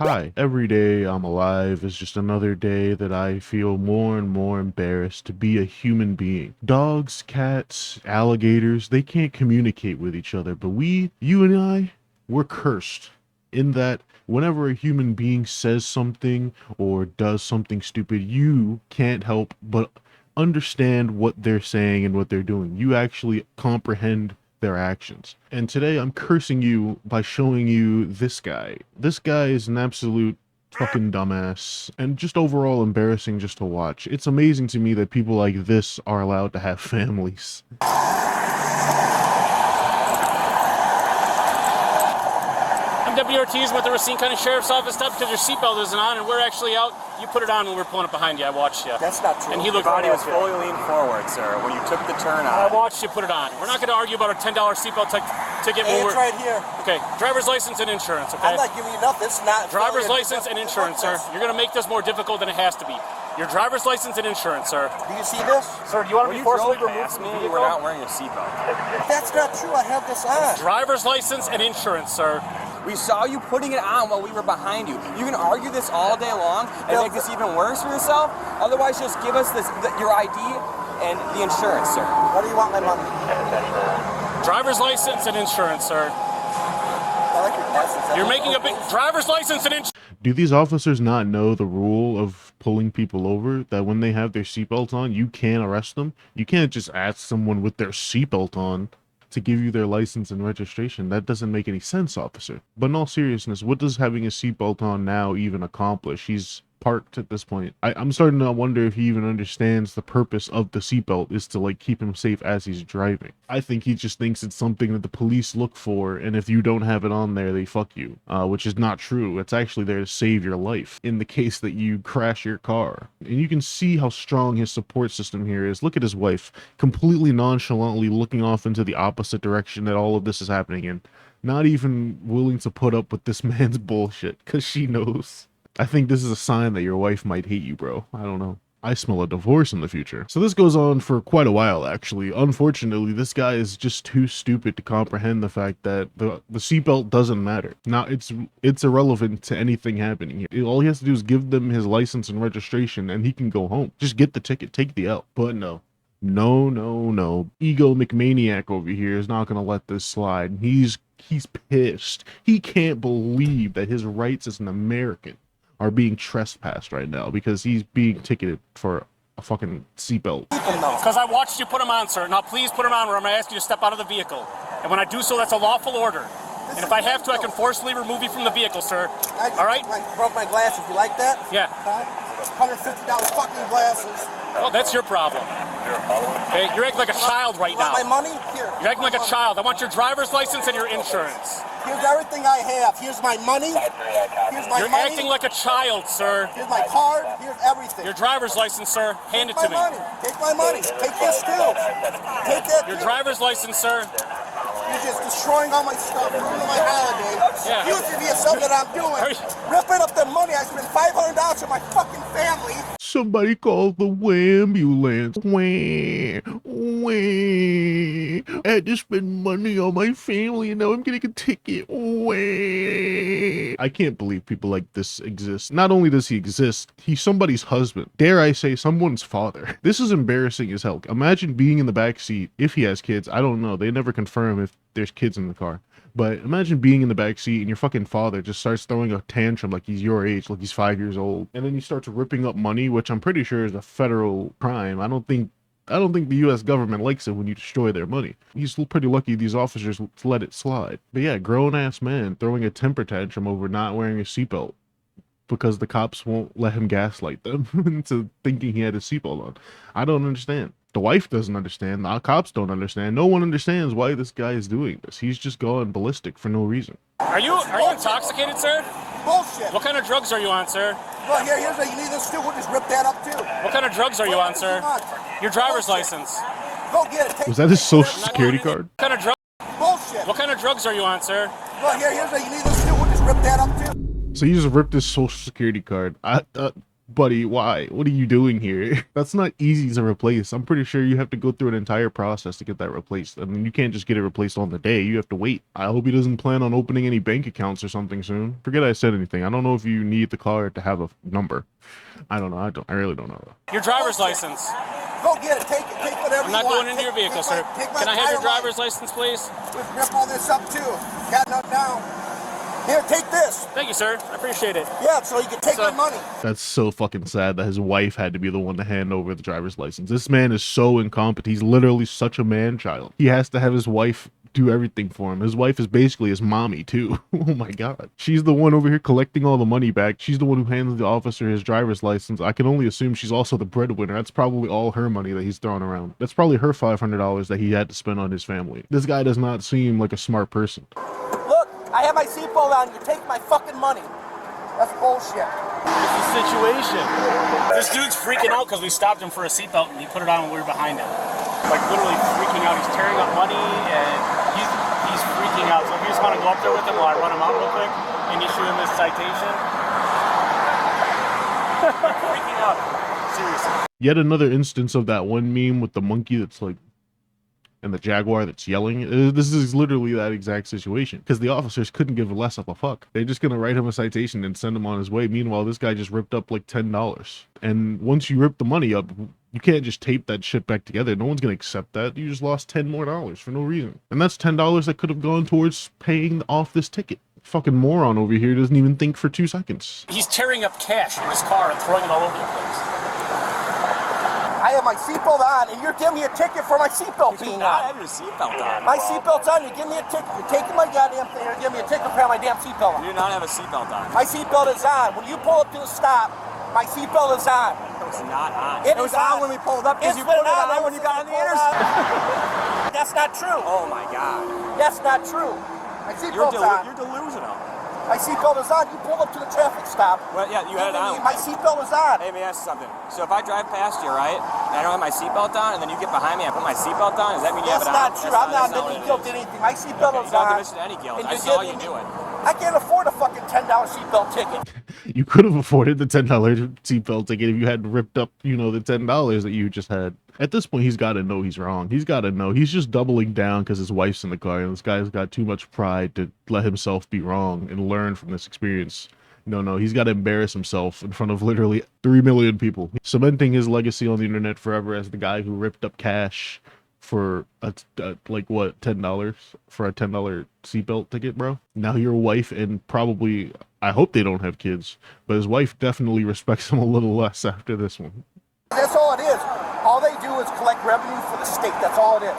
Hi. Every day I'm alive is just another day that I feel more and more embarrassed to be a human being. Dogs, cats, alligators, they can't communicate with each other, but you and I, we're cursed in that whenever a human being says something or does something stupid, you can't help but understand what they're saying and what they're doing. You actually comprehend their actions. And today I'm cursing you by showing you this guy. This guy is an absolute fucking dumbass and just overall embarrassing just to watch. It's amazing to me that people like this are allowed to have families. I'm Deputy Ortiz with the Racine County Sheriff's Office. Stop because your seatbelt isn't on, and we're actually out. You put it on when we were pulling up behind you. I watched you. That's not true. And he looked Your body right was at you. fully leaned forward, sir, when you took the turn I on. watched you put it on. We're not going to argue about a $10 seatbelt ticket Hey, when it's we're... right here. Okay, driver's license and insurance, okay? I'm not giving you nothing. It's not. Driver's license and insurance, sir. You're going to make this more difficult than it has to be. Your driver's license and insurance, sir. Do you see this? Sir, do you want to be forcibly removed past from me, the you vehicle? were not wearing a seatbelt. That's not true. I have this on. Driver's license and insurance, sir. We saw you putting it on while we were behind you. You can argue this all day long and make this even worse for yourself. Otherwise, just give us your ID and the insurance, sir. What do you want my money? Driver's license and insurance, sir. I like your glasses. You're making a big... Driver's license and insurance. Do these officers not know the rule of pulling people over, that when they have their seatbelts on, you can't arrest them? You can't just ask someone with their seatbelt on to give you their license and registration. That doesn't make any sense, officer. But in all seriousness, what does having a seatbelt on now even accomplish? He's parked at this point. I'm starting to wonder if he even understands the purpose of the seatbelt is to like keep him safe as he's driving. I think he just thinks it's something that the police look for, and if you don't have it on there, they fuck you, which is not true. It's actually there to save your life in the case that you crash your car. And you can see how strong his support system here is. Look at his wife, completely nonchalantly looking off into the opposite direction that all of this is happening in, not even willing to put up with this man's bullshit, because she knows. I think this is a sign that your wife might hate you, bro. I don't know. I smell a divorce in the future. So this goes on for quite a while, actually. Unfortunately, this guy is just too stupid to comprehend the fact that the seatbelt doesn't matter. Now, it's irrelevant to anything happening here. All he has to do is give them his license and registration, and he can go home. Just get the ticket, take the L. But no. No. Ego McManiac over here is not gonna let this slide. He's pissed. He can't believe that his rights as an American are being trespassed right now because he's being ticketed for a fucking seatbelt. Because I watched you put them on, sir. Now please put them on or I'm going to ask you to step out of the vehicle. And when I do so, that's a lawful order. And if I have to, I can forcibly remove you from the vehicle, sir. All right? I broke my glasses. You like that? Yeah. $150 fucking glasses. Well, that's your problem. Okay, you're acting like a child right You want now. my money? Here. You're acting like a child. I want your driver's license and your insurance. Here's everything I have. Here's my money. Here's my You're money. acting like a child, sir. Here's my card. Here's everything. Your driver's license, sir. Hand it Take to my me. money. Take my money. Take this too. Take that Your too. driver's license, sir. You're just destroying all my stuff, ruining my holiday. Yeah. Using me as something that I'm doing. Ripping up the money. I spent $500 on my fucking family. Somebody called the ambulance. Wah. I had to spend money on my family and now I'm getting a ticket. Wah. I can't believe people like this exist. Not only does he exist, he's somebody's husband. Dare I say someone's father. This is embarrassing as hell. Imagine being in the back seat, if he has kids. I don't know. They never confirm if there's kids in the car. But imagine being in the back seat and your fucking father just starts throwing a tantrum like he's your age, like he's 5 years old. And then he starts ripping up money, which I'm pretty sure is a federal crime. I don't think the U.S. government likes it when you destroy their money. He's pretty lucky these officers let it slide. But yeah, grown-ass man throwing a temper tantrum over not wearing a seatbelt because the cops won't let him gaslight them into thinking he had a seatbelt on. I don't understand. The wife doesn't understand. The cops don't understand. No one understands why this guy is doing this. He's just going ballistic for no reason. Are you intoxicated, sir? Bullshit. What kind of drugs are you on, sir? Well, here's what you need this too. We'll just rip that up too. What kind of drugs are you on, sir? Your driver's license. Go get it. Take Was that his social security card? What kind of drugs? Bullshit. What kind of drugs are you on, sir? Well, here's what you need this too. We'll just rip that up too. So he just ripped his social security card. buddy, why? What are you doing here? That's not easy to replace. I'm pretty sure you have to go through an entire process to get that replaced. I mean, you can't just get it replaced on the day. You have to wait. I hope he doesn't plan on opening any bank accounts or something soon. Forget I said anything. I don't know if you need the car to have a number. I don't know. I really don't know. Your driver's license. Go get it. Take it. Take whatever I'm you not want. going into your vehicle, sir. Take my Can I have your entire driver's license, please? Just rip all this up too. Got nothing down. Here, take this. Thank you, sir. I appreciate it. Yeah, so you can take my money. That's so fucking sad that his wife had to be the one to hand over the driver's license. This man is so incompetent. He's literally such a man-child. He has to have his wife do everything for him. His wife is basically his mommy too. Oh my god. She's the one over here collecting all the money back. She's the one who hands the officer his driver's license. I can only assume she's also the breadwinner. That's probably all her money that he's throwing around. That's probably her $500 that he had to spend on his family. This guy does not seem like a smart person. Look, I have my seatbelt on. You take my fucking money. That's bullshit. It's a situation. This dude's freaking out because we stopped him for a seatbelt and he put it on when we were behind him. Like literally freaking out. He's tearing up money and he's freaking out. So if you just want to go up there with him while I run him out real quick and issue him this citation. Freaking out. Seriously. Yet another instance of that one meme with the monkey that's like, and the jaguar that's yelling. This is literally that exact situation because the officers couldn't give less of a fuck. They're just gonna write him a citation and send him on his way. Meanwhile, this guy just ripped up like $10. And once you rip the money up, you can't just tape that shit back together. No one's gonna accept that. You just lost $10 more for no reason. And that's $10 that could have gone towards paying off this ticket. Fucking moron over here doesn't even think for 2 seconds. He's tearing up cash in his car and throwing it all over the place. I have my seatbelt on, and you're giving me a ticket for my seatbelt being I on. have your seatbelt on. My seatbelt's on. You give me a ticket. You're taking my goddamn thing. You're giving me a ticket for my damn seatbelt on. You do not have a seatbelt on. My seatbelt is on. When you pull up to the stop, my seatbelt is on. It's not on. It was is on on. when we pulled up because It's you put it been on on when you got on the pulled interstate. That's not true. Oh my god. That's not true. My You're, seatbelt's on. you're delusional. My seatbelt is on. You pulled up to the traffic stop. Well, yeah, you had it on. My seatbelt is on. Hey, let me ask you something. So if I drive past you, right, and I don't have my seatbelt on, and then you get behind me and I put my seatbelt on, does that mean you have That's it on? not true. I'm not admitting guilt to anything. My seatbelt is You don't on. admit to any guilt. And I you're saw you giving do me- it. I can't afford a fucking $10 seatbelt ticket. You could have afforded the $10 seatbelt ticket if you hadn't ripped up, the $10 that you just had. At this point, he's got to know he's wrong. He's got to know. He's just doubling down because his wife's in the car, and this guy's got too much pride to let himself be wrong and learn from this experience. No, he's got to embarrass himself in front of literally 3 million people, cementing his legacy on the internet forever as the guy who ripped up cash for $10 for a $10 seatbelt ticket, bro. Now your wife and probably, I hope they don't have kids, but his wife definitely respects him a little less after this one. That's all it is. All they do is collect revenue for the state. That's all it is.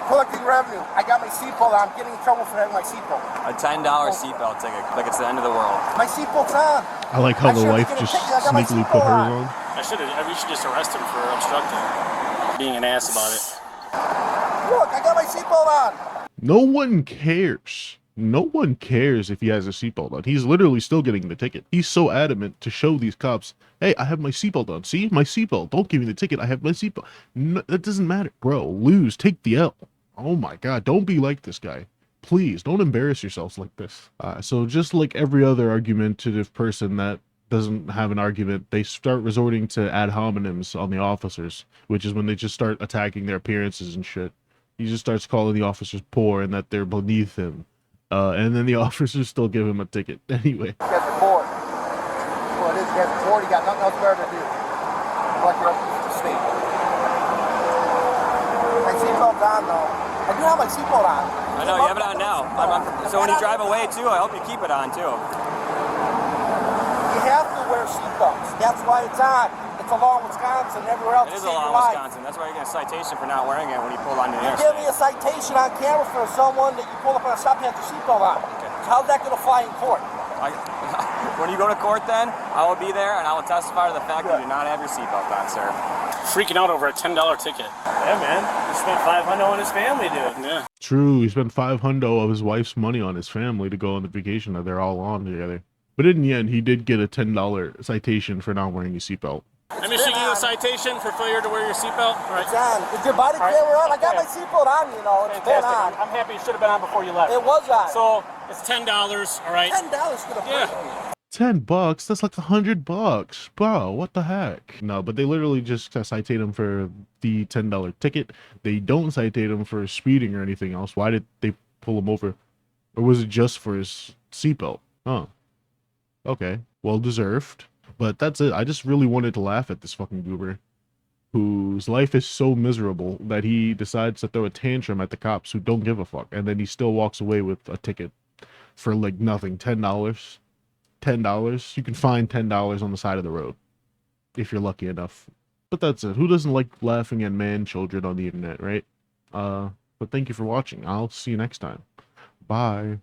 Collecting revenue. I got my seatbelt on. I'm getting in trouble for having my seatbelt. A $10 seatbelt ticket, like it's the end of the world. My seatbelt's on. I like how I the should've wife taken a just ticket. I got my sneakily seatbelt put hers on. on. We should just arrest him for obstructing. Being an ass about it. Look, I got my seatbelt on. No one cares. No one cares if he has a seatbelt on. He's literally still getting the ticket. He's so adamant to show these cops, hey, I have my seatbelt on. See? My seatbelt. Don't give me the ticket. I have my seatbelt. No, that doesn't matter. Bro, lose. Take the L. Oh my god. Don't be like this guy. Please, don't embarrass yourselves like this. So just like every other argumentative person that doesn't have an argument, they start resorting to ad hominems on the officers, which is when they just start attacking their appearances and shit. He just starts calling the officers poor and that they're beneath him. And then the officers still give him a ticket anyway. You guys are bored. Well, it is. You guys are bored. You got nothing else better to do. Collect your revenue for the state. My seatbelt's on, though. I do have my seatbelt on. I know, you have it on now. So when you drive away, too, I hope you keep it on, too. You have to wear seatbelts. That's why it's on. It's a law in Wisconsin and everywhere else. It is to a save law your in life. Wisconsin. That's why you're getting a citation for not wearing it when you pull on the You interstate. give me a citation on camera for someone that you pull up on a stop and have your seatbelt on. Okay. So how's that going to fly in court? When you go to court then, I will be there and I will testify to the fact that you do not have your seatbelt on, sir. Freaking out over a $10 ticket. Yeah, man. He spent $500 on his family, dude. Yeah. True, he spent $500 of his wife's money on his family to go on the vacation that they're all on together. But in the end, he did get a $10 citation for not wearing a seatbelt. Let me issue you a citation for failure to wear your seatbelt. All right. It's on. Is your body camera on? I got my seatbelt on, you know. It's been on. I'm happy it should have been on before you left. It was on. So it's $10. All right. $10 could have Yeah. break me. $10? That's like $100, bro. What the heck? No, but they literally just citate him for the $10 ticket. They don't citate him for speeding or anything else. Why did they pull him over? Or was it just for his seatbelt? Huh. Okay. Well deserved. But that's it. I just really wanted to laugh at this fucking goober whose life is so miserable that he decides to throw a tantrum at the cops who don't give a fuck, and then he still walks away with a ticket for like nothing. $10. $10. You can find $10 on the side of the road if you're lucky enough. But that's it. Who doesn't like laughing at man children on the internet, right? But thank you for watching. I'll see you next time. Bye.